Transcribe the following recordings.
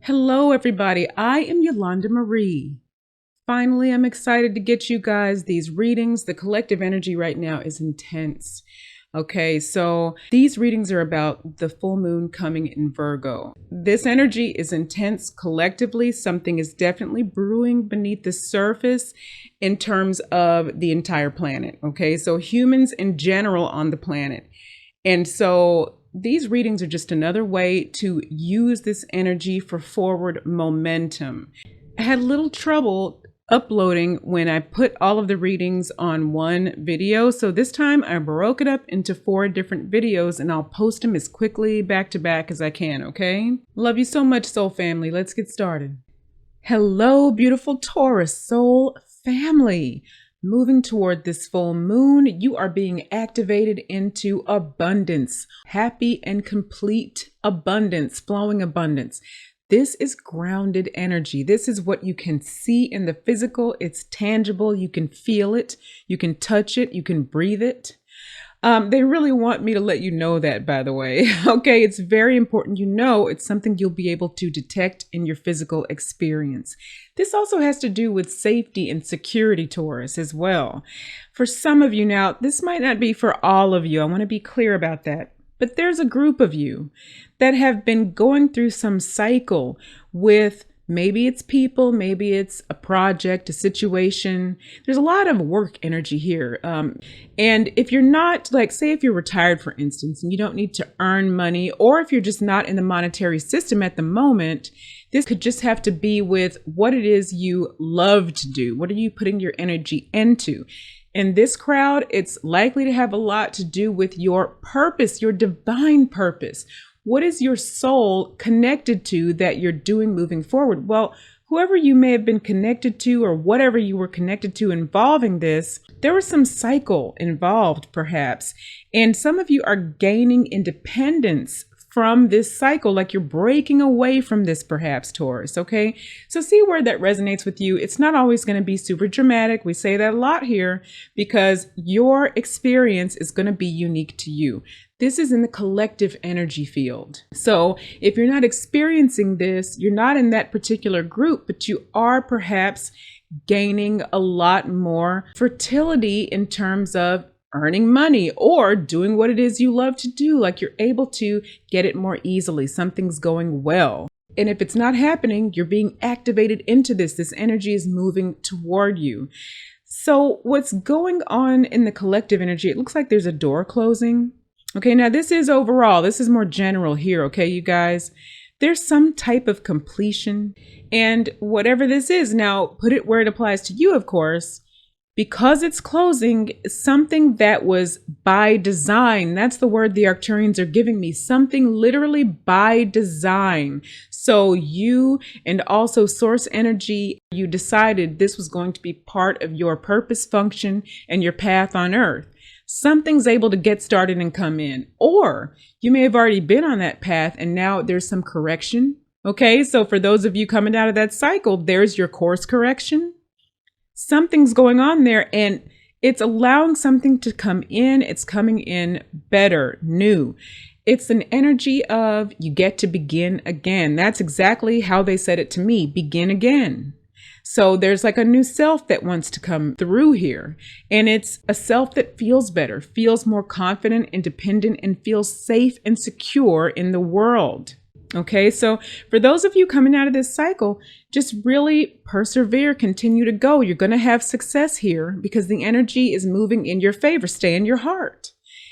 Hello, everybody. I am Yolanda Marie. Finally, I'm excited to get you guys these readings. The collective energy right now is intense. Okay, so these readings are about the full moon coming in Virgo. This energy is intense collectively. Something is definitely brewing beneath the surface in terms of the entire planet. Okay, so humans in general on the planet. And so these readings are just another way to use this energy for forward momentum. I had a little trouble uploading when I put all of the readings on one video. So this time I broke it up into 4 different videos and I'll post them as quickly back to back as I can, okay? Love you so much, soul family. Let's get started. Hello, beautiful Taurus soul family. Moving toward this full moon, you are being activated into abundance, happy and complete abundance, flowing abundance. This is grounded energy. This is what you can see in the physical. It's tangible. You can feel it. You can touch it. You can breathe it. They really want me to let you know that, by the way. Okay, it's very important you know it's something you'll be able to detect in your physical experience. This also has to do with safety and security, Taurus, as well. For some of you now, this might not be for all of you. I want to be clear about that. But there's a group of you that have been going through some cycle with maybe it's people, maybe it's a project, a situation. There's a lot of work energy here. And if you're not, like, say if you're retired, for instance, and you don't need to earn money, or if you're just not in the monetary system at the moment, this could just have to be with what it is you love to do. What are you putting your energy into? In this crowd, it's likely to have a lot to do with your purpose, your divine purpose. What is your soul connected to that you're doing moving forward? Well, whoever you may have been connected to or whatever you were connected to involving this, there was some cycle involved perhaps. And some of you are gaining independence from this cycle, like you're breaking away from this perhaps, Taurus, okay? So see where that resonates with you. It's not always going to be super dramatic. We say that a lot here because your experience is going to be unique to you. This is in the collective energy field. So if you're not experiencing this, you're not in that particular group, but you are perhaps gaining a lot more fertility in terms of earning money or doing what it is you love to do. Like you're able to get it more easily. Something's going well. And if it's not happening, you're being activated into this. This energy is moving toward you. So what's going on in the collective energy? It looks like there's a door closing. Okay, now this is overall. This is more general here. Okay, you guys, there's some type of completion. And whatever this is, now put it where it applies to you, of course. Because it's closing, something that was by design, that's the word the Arcturians are giving me, something literally by design. So you and also source energy, you decided this was going to be part of your purpose, function, and your path on earth. Something's able to get started and come in. Or you may have already been on that path and now there's some correction. Okay, so for those of you coming out of that cycle, there's your course correction. Something's going on there and it's allowing something to come in. It's coming in better, new. It's an energy of you get to begin again. That's exactly how they said it to me, begin again. So there's like a new self that wants to come through here. And it's a self that feels better, feels more confident, independent, and feels safe and secure in the world. Okay, so for those of you coming out of this cycle, just really persevere, continue to go. You're going to have success here because the energy is moving in your favor. Stay in your heart.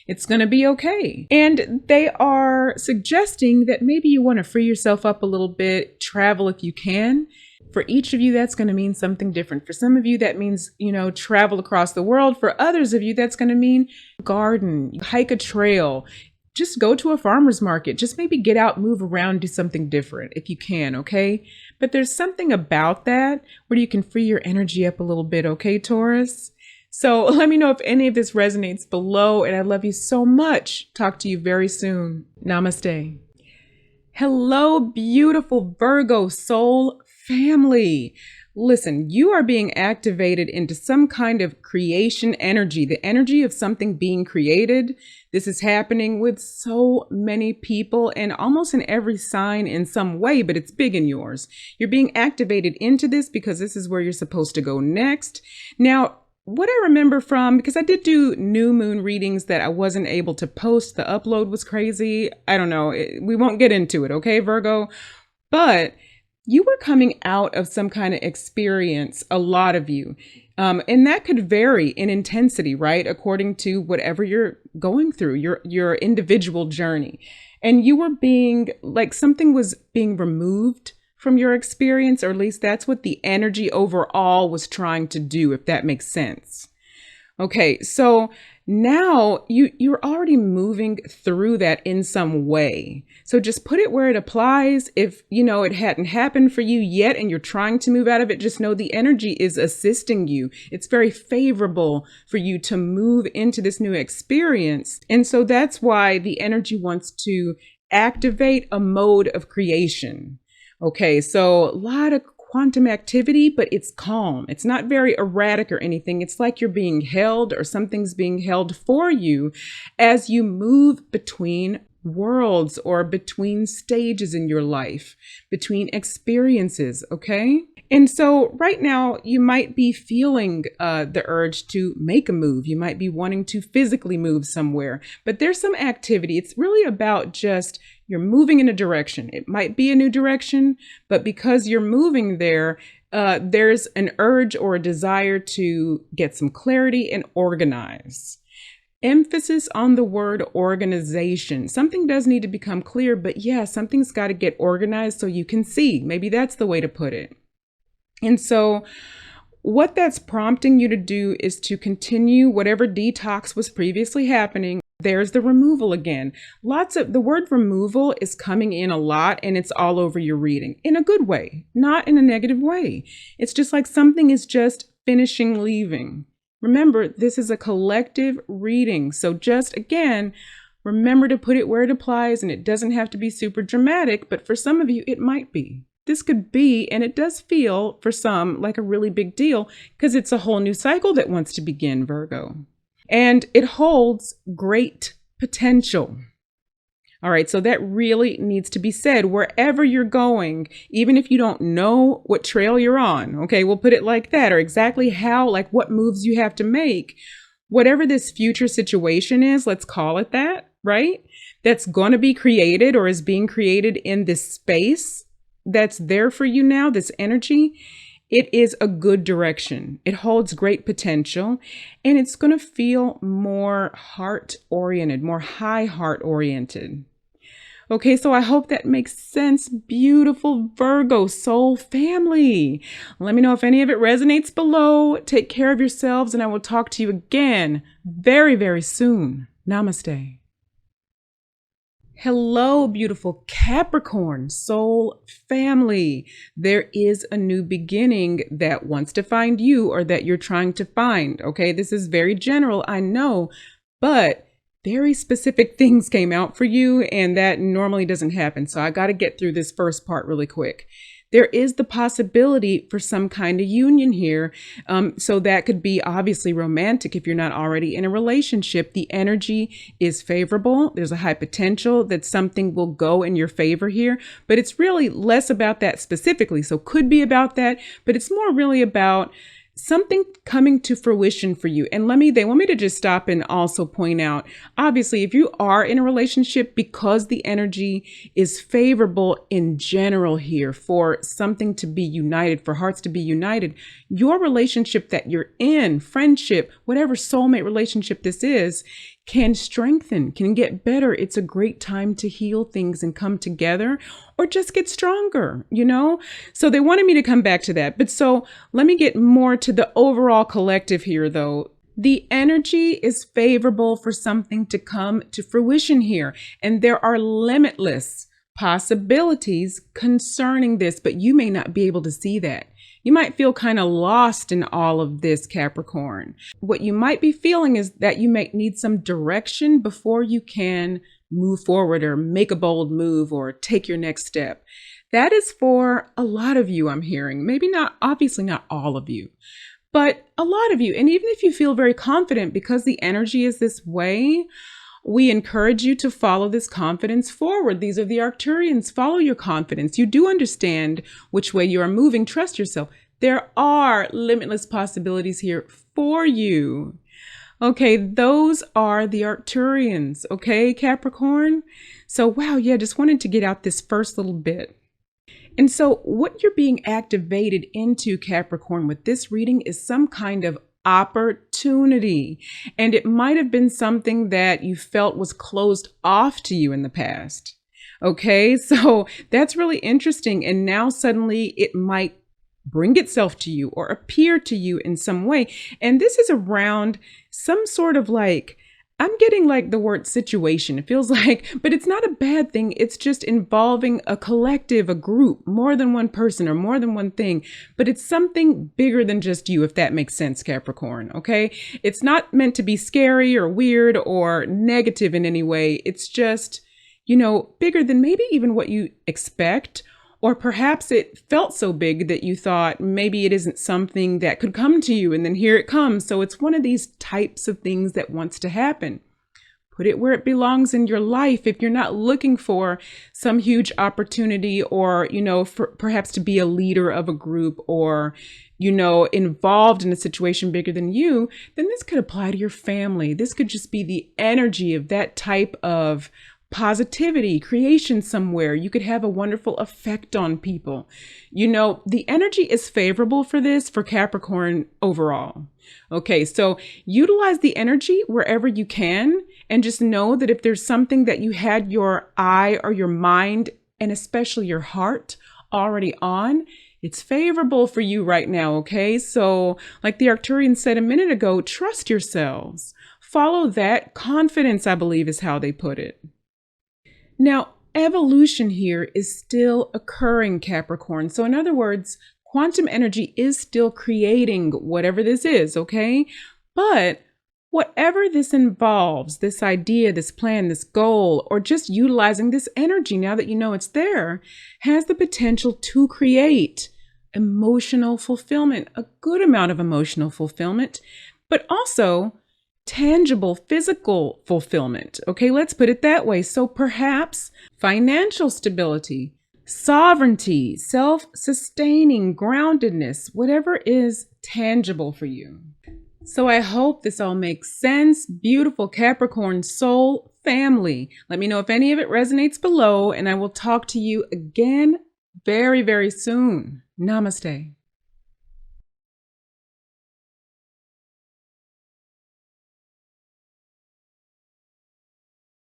It's going to be okay. And they are suggesting that maybe you want to free yourself up a little bit, travel if you can. For each of you, that's going to mean something different. For some of you, that means, travel across the world. For others of you, that's going to mean garden, hike a trail. Just go to a farmer's market. Just maybe get out, move around, do something different if you can, okay? But there's something about that where you can free your energy up a little bit, okay, Taurus? So let me know if any of this resonates below, and I love you so much. Talk to you very soon. Namaste. Hello, beautiful Virgo soul family. Listen, you are being activated into some kind of creation energy, the energy of something being created. This is happening with so many people and almost in every sign in some way, but it's big in yours. You're being activated into this because this is where you're supposed to go next. Now, what I remember from, because I did do new moon readings that I wasn't able to post, the upload was crazy. I don't know. We won't get into it, okay, Virgo? But you were coming out of some kind of experience, a lot of you. And that could vary in intensity, right? According to whatever you're going through, your individual journey. And you were being like something was being removed from your experience, or at least that's what the energy overall was trying to do, if that makes sense. Okay, so now you're already moving through that in some way. So just put it where it applies. If it hadn't happened for you yet and you're trying to move out of it, just know the energy is assisting you. It's very favorable for you to move into this new experience. And so that's why the energy wants to activate a mode of creation. Okay, so a lot of quantum activity, but it's calm. It's not very erratic or anything. It's like you're being held or something's being held for you as you move between worlds or between stages in your life, between experiences, okay? And so right now you might be feeling the urge to make a move. You might be wanting to physically move somewhere, but there's some activity. It's really about just you're moving in a direction. It might be a new direction, but because you're moving there, there's an urge or a desire to get some clarity and organize. Emphasis on the word organization. Something does need to become clear, but yeah, something's got to get organized so you can see. Maybe that's the way to put it. And so what that's prompting you to do is to continue whatever detox was previously happening. There's the removal again. The word removal is coming in a lot, and it's all over your reading in a good way, not in a negative way. It's just like something is just finishing leaving. Remember, this is a collective reading. So just again, remember to put it where it applies, and it doesn't have to be super dramatic, but for some of you, it might be. This could be, and it does feel for some like a really big deal because it's a whole new cycle that wants to begin, Virgo. And it holds great potential. All right, so that really needs to be said wherever you're going, even if you don't know what trail you're on. Okay, we'll put it like that, or exactly how, like what moves you have to make. Whatever this future situation is, let's call it that, right? That's going to be created or is being created in this space that's there for you now, this energy. It is a good direction. It holds great potential, and it's going to feel more heart-oriented, more high heart-oriented. Okay, so I hope that makes sense. Beautiful Virgo soul family. Let me know if any of it resonates below. Take care of yourselves, and I will talk to you again very, very soon. Namaste. Hello, beautiful Capricorn soul family. There is a new beginning that wants to find you or that you're trying to find. Okay, this is very general, I know, but very specific things came out for you, and that normally doesn't happen. So I got to get through this first part really quick. There is the possibility for some kind of union here. So that could be obviously romantic if you're not already in a relationship. The energy is favorable. There's a high potential that something will go in your favor here, but it's really less about that specifically. So could be about that, but it's more really about something coming to fruition for you. And they want me to just stop and also point out, obviously, if you are in a relationship, because the energy is favorable in general here for something to be united, for hearts to be united, your relationship that you're in, friendship, whatever soulmate relationship this is, can strengthen, can get better. It's a great time to heal things and come together or just get stronger, So they wanted me to come back to that. But so let me get more to the overall collective here, though. The energy is favorable for something to come to fruition here. And there are limitless possibilities concerning this, but you may not be able to see that. You might feel kind of lost in all of this, Capricorn. What you might be feeling is that you may need some direction before you can move forward or make a bold move or take your next step. That is for a lot of you, I'm hearing. Maybe not, obviously not all of you, but a lot of you. And even if you feel very confident because the energy is this way, we encourage you to follow this confidence forward. These are the Arcturians. Follow your confidence. You do understand which way you are moving. Trust yourself. There are limitless possibilities here for you. Okay, those are the Arcturians. Okay, Capricorn? So, wow, yeah, just wanted to get out this first little bit. And so what you're being activated into, Capricorn, with this reading is some kind of opportunity. And it might have been something that you felt was closed off to you in the past. Okay, so that's really interesting. And now suddenly it might bring itself to you or appear to you in some way. And this is around some sort of like, I'm getting like the word situation. It feels like, but it's not a bad thing. It's just involving a collective, a group, more than one person or more than one thing. But it's something bigger than just you, if that makes sense, Capricorn. Okay. It's not meant to be scary or weird or negative in any way. It's just, you know, bigger than maybe even what you expect. Or perhaps it felt so big that you thought maybe it isn't something that could come to you, and then here it comes. So it's one of these types of things that wants to happen. Put it where it belongs in your life. If you're not looking for some huge opportunity or, you know, for perhaps to be a leader of a group or, you know, involved in a situation bigger than you, then this could apply to your family. This could just be the energy of that type of positivity, creation somewhere. You could have a wonderful effect on people. You know, the energy is favorable for this, for Capricorn overall. Okay, so utilize the energy wherever you can, and just know that if there's something that you had your eye or your mind, and especially your heart, already on, it's favorable for you right now, okay? So like the Arcturian said a minute ago, trust yourselves. Follow that. Confidence, I believe, is how they put it. Now, evolution here is still occurring, Capricorn. So in other words, quantum energy is still creating whatever this is, okay? But whatever this involves, this idea, this plan, this goal, or just utilizing this energy now that you know it's there, has the potential to create emotional fulfillment, a good amount of emotional fulfillment, but also tangible physical fulfillment. Okay, let's put it that way. So perhaps financial stability, sovereignty, self-sustaining, groundedness, whatever is tangible for you. So I hope this all makes sense. Beautiful Capricorn soul family. Let me know if any of it resonates below, and I will talk to you again very, very soon. Namaste.